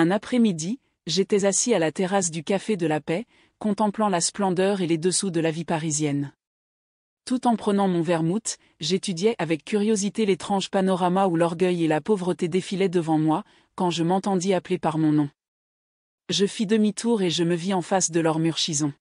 Un après-midi, j'étais assis à la terrasse du Café de la Paix, contemplant la splendeur et les dessous de la vie parisienne. Tout en prenant mon vermouth, j'étudiais avec curiosité l'étrange panorama où l'orgueil et la pauvreté défilaient devant moi, quand je m'entendis appeler par mon nom. Je fis demi-tour et je me vis en face de Laure Murchison.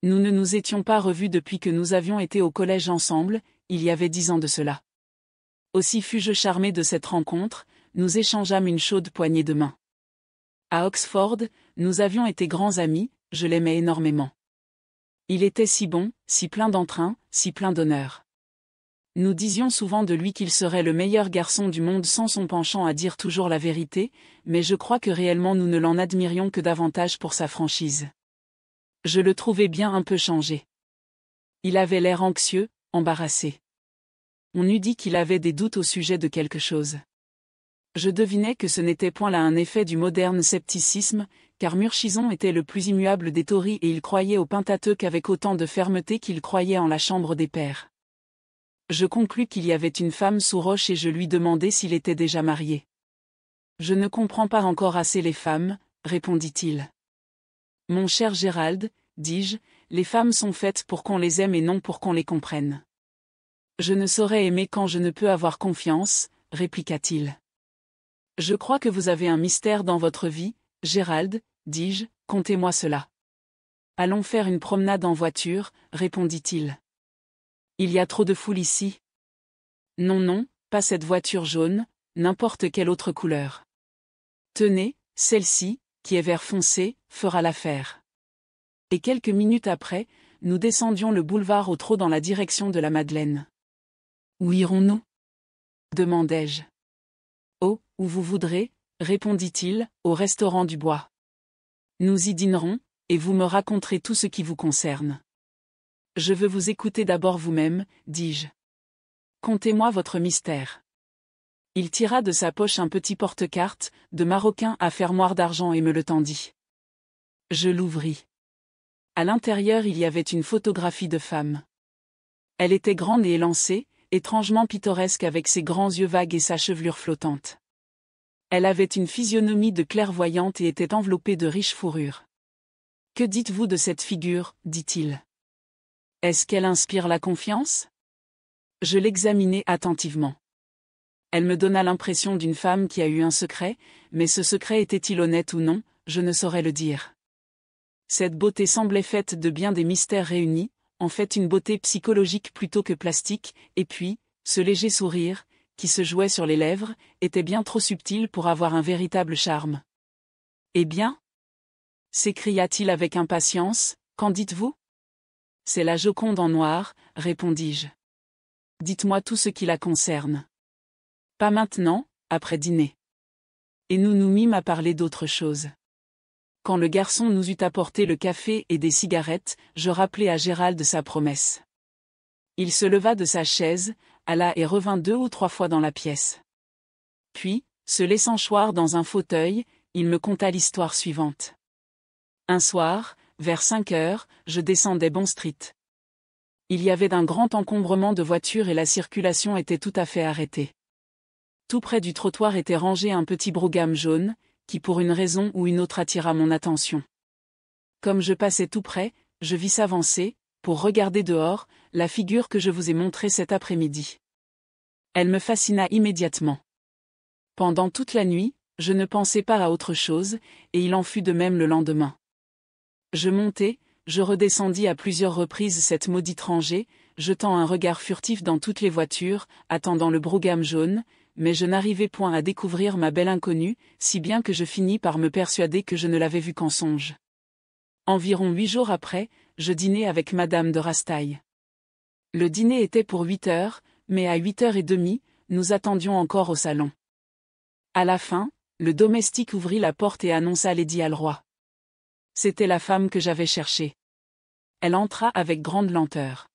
Nous ne nous étions pas revus depuis que nous avions été au collège ensemble, il y avait 10 ans de cela. Aussi fus-je charmé de cette rencontre, nous échangeâmes une chaude poignée de main. À Oxford, nous avions été grands amis, je l'aimais énormément. Il était si bon, si plein d'entrain, si plein d'honneur. Nous disions souvent de lui qu'il serait le meilleur garçon du monde sans son penchant à dire toujours la vérité, mais je crois que réellement nous ne l'en admirions que davantage pour sa franchise. Je le trouvais bien un peu changé. Il avait l'air anxieux, embarrassé. On eût dit qu'il avait des doutes au sujet de quelque chose. Je devinais que ce n'était point là un effet du moderne scepticisme, car Murchison était le plus immuable des Tories et il croyait au Pentateuque avec autant de fermeté qu'il croyait en la Chambre des Pairs. Je conclus qu'il y avait une femme sous roche et je lui demandai s'il était déjà marié. « Je ne comprends pas encore assez les femmes, répondit-il. Mon cher Gérald, dis-je, les femmes sont faites pour qu'on les aime et non pour qu'on les comprenne. Je ne saurais aimer quand je ne peux avoir confiance, répliqua-t-il. Je crois que vous avez un mystère dans votre vie, Gérald, dis-je, contez-moi cela. Allons faire une promenade en voiture, répondit-il. Il y a trop de foule ici. Non, non, pas cette voiture jaune, n'importe quelle autre couleur. Tenez, celle-ci, qui est vert foncé, fera l'affaire. Et quelques minutes après, nous descendions le boulevard au trot dans la direction de la Madeleine. Où irons-nous ? Demandai-je. Oh, où vous voudrez, répondit-il, au restaurant du Bois. Nous y dînerons, et vous me raconterez tout ce qui vous concerne. Je veux vous écouter d'abord vous-même, dis-je. Contez-moi votre mystère. Il tira de sa poche un petit porte-cartes, de maroquin à fermoir d'argent et me le tendit. Je l'ouvris. À l'intérieur il y avait une photographie de femme. Elle était grande et élancée, étrangement pittoresque avec ses grands yeux vagues et sa chevelure flottante. Elle avait une physionomie de clairvoyante et était enveloppée de riches fourrures. « Que dites-vous de cette figure » dit-il. « Est-ce qu'elle inspire la confiance ?» Je l'examinai attentivement. Elle me donna l'impression d'une femme qui a eu un secret, mais ce secret était-il honnête ou non, je ne saurais le dire. Cette beauté semblait faite de bien des mystères réunis, en fait une beauté psychologique plutôt que plastique, et puis, ce léger sourire, qui se jouait sur les lèvres, était bien trop subtil pour avoir un véritable charme. « Eh bien » s'écria-t-il avec impatience, « qu'en dites-vous » ? C'est la Joconde en noir, répondis-je. Dites-moi tout ce qui la concerne. Pas maintenant, après dîner. Et nous nous mîmes à parler d'autre chose. Quand le garçon nous eut apporté le café et des cigarettes, je rappelai à Gérald sa promesse. Il se leva de sa chaise, alla et revint 2 ou 3 fois dans la pièce. Puis, se laissant choir dans un fauteuil, il me conta l'histoire suivante. Un soir, vers 5 heures, je descendais Bond Street. Il y avait d'un grand encombrement de voitures et la circulation était tout à fait arrêtée. Tout près du trottoir était rangé un petit brougham jaune, qui pour une raison ou une autre attira mon attention. Comme je passais tout près, je vis s'avancer, pour regarder dehors, la figure que je vous ai montrée cet après-midi. Elle me fascina immédiatement. Pendant toute la nuit, je ne pensais pas à autre chose, et il en fut de même le lendemain. Je montai, je redescendis à plusieurs reprises cette maudite rangée, jetant un regard furtif dans toutes les voitures, attendant le brougham jaune, mais je n'arrivai point à découvrir ma belle inconnue, si bien que je finis par me persuader que je ne l'avais vue qu'en songe. Environ 8 jours après, je dînai avec Madame de Rastail. Le dîner était pour 8 heures, mais à 8h30, nous attendions encore au salon. À la fin, le domestique ouvrit la porte et annonça Lady Alroy. C'était la femme que j'avais cherchée. Elle entra avec grande lenteur.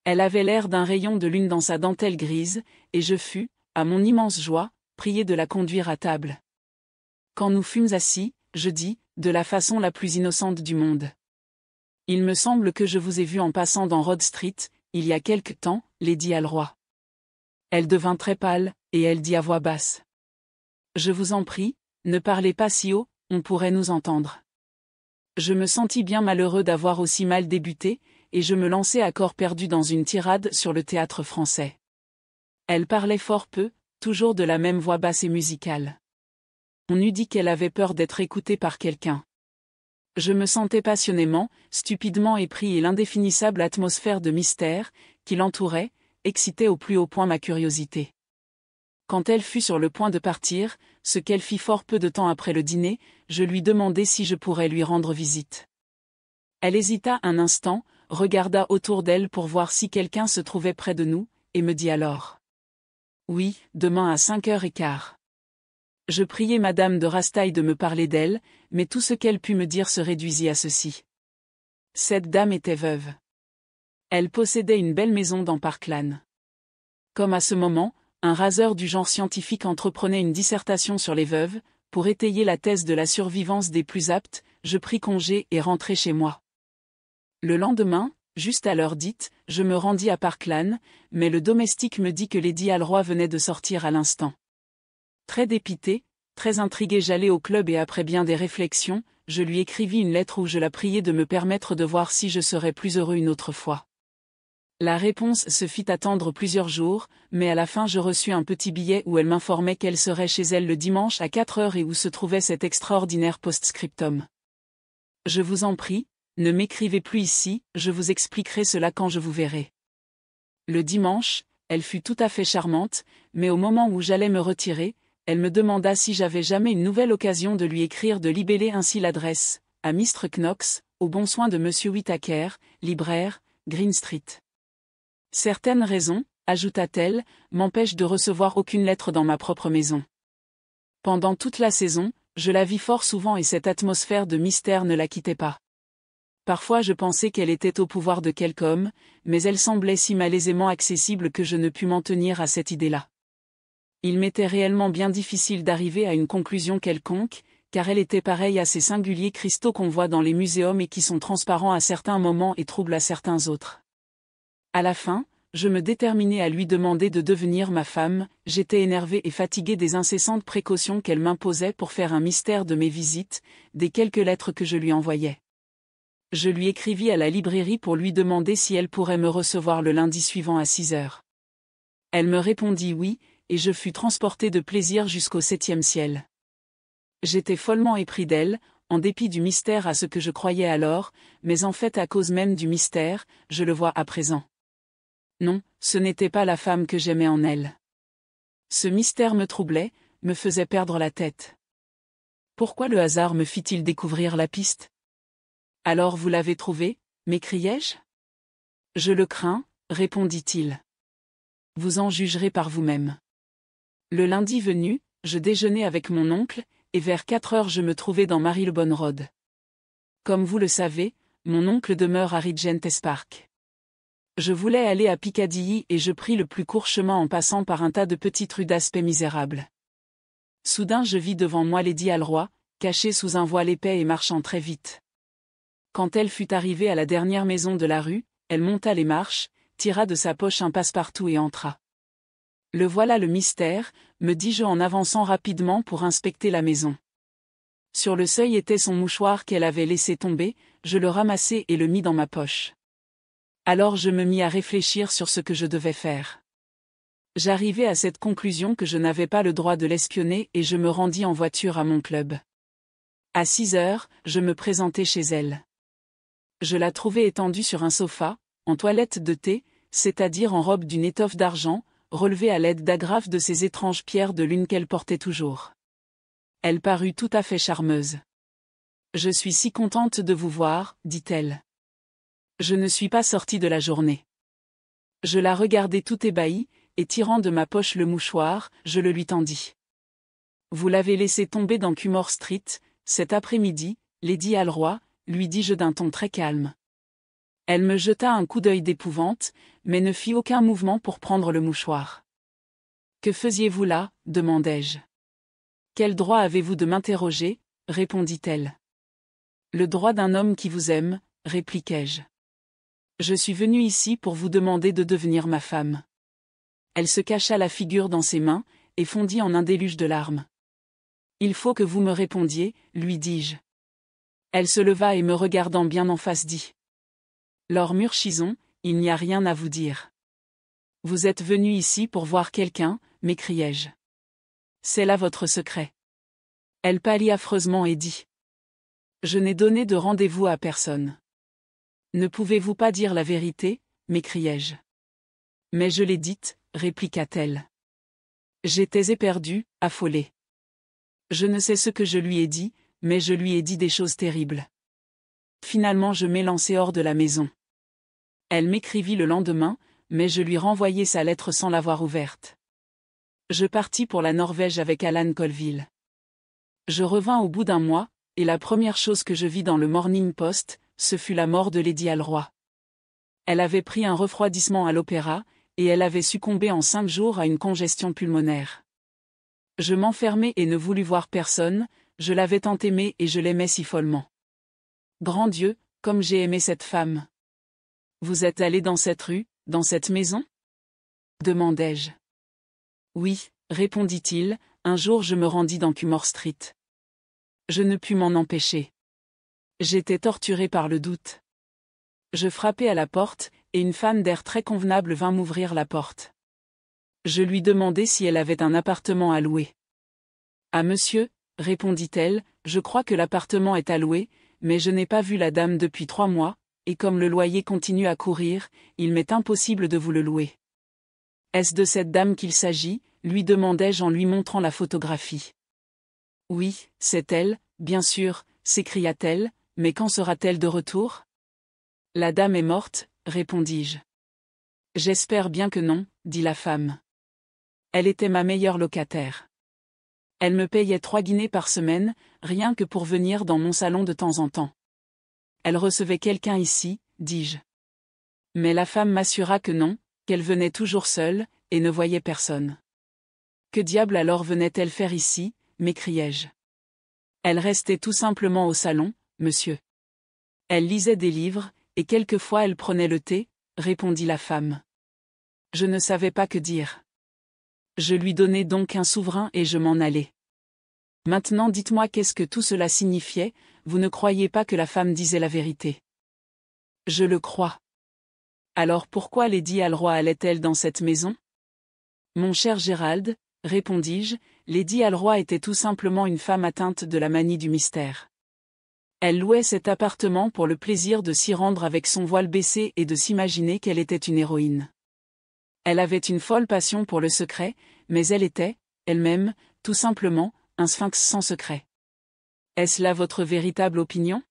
Elle avait l'air d'un rayon de lune dans sa dentelle grise, et je fus, à mon immense joie, prié de la conduire à table. Quand nous fûmes assis, je dis, de la façon la plus innocente du monde. Il me semble que je vous ai vu en passant dans Rhodes Street, il y a quelque temps, Lady Alroy. Elle devint très pâle, et elle dit à voix basse. Je vous en prie, Ne parlez pas si haut, on pourrait nous entendre. Je me sentis bien malheureux d'avoir aussi mal débuté, et je me lançai à corps perdu dans une tirade sur le théâtre français. Elle parlait fort peu, toujours de la même voix basse et musicale. On eût dit qu'elle avait peur d'être écoutée par quelqu'un. Je me sentais passionnément, stupidement épris et l'indéfinissable atmosphère de mystère, qui l'entourait, excitait au plus haut point ma curiosité. Quand elle fut sur le point de partir, ce qu'elle fit fort peu de temps après le dîner, je lui demandai si je pourrais lui rendre visite. Elle hésita un instant, regarda autour d'elle pour voir si quelqu'un se trouvait près de nous, et me dit alors. Oui, demain à 5h15. Je priai Madame de Rastail de me parler d'elle, mais tout ce qu'elle put me dire se réduisit à ceci. Cette dame était veuve. Elle possédait une belle maison dans Park Lane. Comme à ce moment, un raseur du genre scientifique entreprenait une dissertation sur les veuves, pour étayer la thèse de la survivance des plus aptes, je pris congé et rentrai chez moi. Le lendemain, juste à l'heure dite, je me rendis à Park Lane, mais le domestique me dit que Lady Alroy venait de sortir à l'instant. Très dépité, très intrigué, j'allai au club et après bien des réflexions, je lui écrivis une lettre où je la priai de me permettre de voir si je serais plus heureux une autre fois. La réponse se fit attendre plusieurs jours, mais à la fin je reçus un petit billet où elle m'informait qu'elle serait chez elle le dimanche à 4h et où se trouvait cet extraordinaire post-scriptum. Je vous en prie, ne m'écrivez plus ici, je vous expliquerai cela quand je vous verrai. Le dimanche, elle fut tout à fait charmante, mais au moment où j'allais me retirer, elle me demanda si j'avais jamais une nouvelle occasion de lui écrire de libeller ainsi l'adresse, à Mr. Knox, au bon soin de Monsieur Whittaker, libraire, Green Street. Certaines raisons, ajouta-t-elle, m'empêchent de recevoir aucune lettre dans ma propre maison. Pendant toute la saison, je la vis fort souvent et cette atmosphère de mystère ne la quittait pas. Parfois je pensais qu'elle était au pouvoir de quelque homme, mais elle semblait si malaisément accessible que je ne pus m'en tenir à cette idée-là. Il m'était réellement bien difficile d'arriver à une conclusion quelconque, car elle était pareille à ces singuliers cristaux qu'on voit dans les muséums et qui sont transparents à certains moments et troubles à certains autres. À la fin, je me déterminai à lui demander de devenir ma femme, j'étais énervé et fatigué des incessantes précautions qu'elle m'imposait pour faire un mystère de mes visites, des quelques lettres que je lui envoyais. Je lui écrivis à la librairie pour lui demander si elle pourrait me recevoir le lundi suivant à 6h. Elle me répondit oui, et je fus transporté de plaisir jusqu'au 7e ciel. J'étais follement épris d'elle, en dépit du mystère à ce que je croyais alors, mais en fait à cause même du mystère, je le vois à présent. Non, ce n'était pas la femme que j'aimais en elle. Ce mystère me troublait, me faisait perdre la tête. Pourquoi le hasard me fit-il découvrir la piste ? Alors vous l'avez trouvée, m'écriai-je ? Je le crains, répondit-il. Vous en jugerez par vous-même. Le lundi venu, je déjeunai avec mon oncle, et vers 4h je me trouvai dans Marylebone Road. Comme vous le savez, mon oncle demeure à Regent's Park. Je voulais aller à Piccadilly et je pris le plus court chemin en passant par un tas de petites rues d'aspect misérable. Soudain je vis devant moi Lady Alroy, cachée sous un voile épais et marchant très vite. Quand elle fut arrivée à la dernière maison de la rue, elle monta les marches, tira de sa poche un passe-partout et entra. Le voilà le mystère, me dis-je en avançant rapidement pour inspecter la maison. Sur le seuil était son mouchoir qu'elle avait laissé tomber, je le ramassai et le mis dans ma poche. Alors je me mis à réfléchir sur ce que je devais faire. J'arrivai à cette conclusion que je n'avais pas le droit de l'espionner et je me rendis en voiture à mon club. À 6h, je me présentai chez elle. Je la trouvai étendue sur un sofa, en toilette de thé, c'est-à-dire en robe d'une étoffe d'argent, relevée à l'aide d'agrafes de ces étranges pierres de lune qu'elle portait toujours. Elle parut tout à fait charmeuse. « Je suis si contente de vous voir, dit-elle. Je ne suis pas sortie de la journée. » Je la regardai tout ébahie, et tirant de ma poche le mouchoir, je le lui tendis. « Vous l'avez laissé tomber dans Cumnor Street, cet après-midi, Lady Alroy, lui dis-je d'un ton très calme. Elle me jeta un coup d'œil d'épouvante, mais ne fit aucun mouvement pour prendre le mouchoir. « Que faisiez-vous là ? demandai-je. « Quel droit avez-vous de m'interroger ? répondit-elle. « Le droit d'un homme qui vous aime, répliquai-je. Je suis venu ici pour vous demander de devenir ma femme. » Elle se cacha la figure dans ses mains, et fondit en un déluge de larmes. Il faut que vous me répondiez, lui dis-je. Elle se leva et me regardant bien en face dit. Lord Murchison, il n'y a rien à vous dire. Vous êtes venu ici pour voir quelqu'un, m'écriai-je. C'est là votre secret. Elle pâlit affreusement et dit. Je n'ai donné de rendez-vous à personne. Ne pouvez-vous pas dire la vérité, m'écriai-je. Mais je l'ai dite, répliqua-t-elle. J'étais éperdue, affolée. Je ne sais ce que je lui ai dit, mais je lui ai dit des choses terribles. Finalement je m'élançai hors de la maison. Elle m'écrivit le lendemain, mais je lui renvoyai sa lettre sans l'avoir ouverte. Je partis pour la Norvège avec Alan Colville. Je revins au bout d'un mois, et la première chose que je vis dans le Morning Post, ce fut la mort de Lady Alroy. Elle avait pris un refroidissement à l'opéra, et elle avait succombé en 5 jours à une congestion pulmonaire. Je m'enfermai et ne voulus voir personne, je l'avais tant aimée et je l'aimais si follement. Grand Dieu, comme j'ai aimé cette femme. Vous êtes allé dans cette rue, dans cette maison ? Demandai-je. Oui, répondit-il, un jour je me rendis dans Cumnor Street. Je ne pus m'en empêcher. J'étais torturé par le doute. Je frappai à la porte, et une femme d'air très convenable vint m'ouvrir la porte. Je lui demandai si elle avait un appartement à louer. Ah monsieur, répondit-elle, je crois que l'appartement est à louer, mais je n'ai pas vu la dame depuis 3 mois, et comme le loyer continue à courir, il m'est impossible de vous le louer. Est-ce de cette dame qu'il s'agit ? Lui demandai-je en lui montrant la photographie. Oui, c'est elle, bien sûr, s'écria-t-elle, mais quand sera-t-elle de retour ? La dame est morte, répondis-je. J'espère bien que non, dit la femme. Elle était ma meilleure locataire. Elle me payait 3 guinées par semaine, rien que pour venir dans mon salon de temps en temps. Elle recevait quelqu'un ici, dis-je. Mais la femme m'assura que non, qu'elle venait toujours seule, et ne voyait personne. Que diable alors venait-elle faire ici, m'écriai-je. Elle restait tout simplement au salon, monsieur. Elle lisait des livres, et quelquefois elle prenait le thé, répondit la femme. Je ne savais pas que dire. Je lui donnai donc un souverain et je m'en allai. Maintenant dites-moi qu'est-ce que tout cela signifiait, vous ne croyez pas que la femme disait la vérité. Je le crois. Alors pourquoi Lady Alroy allait-elle dans cette maison ? Mon cher Gérald, répondis-je, Lady Alroy était tout simplement une femme atteinte de la manie du mystère. Elle louait cet appartement pour le plaisir de s'y rendre avec son voile baissé et de s'imaginer qu'elle était une héroïne. Elle avait une folle passion pour le secret, mais elle était, elle-même, tout simplement, un sphinx sans secret. Est-ce là votre véritable opinion ?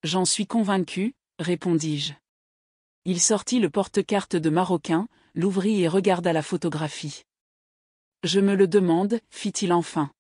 J'en suis convaincu, répondis-je. Il sortit le porte-cartes de Maroquin, l'ouvrit et regarda la photographie. Je me le demande, fit-il enfin.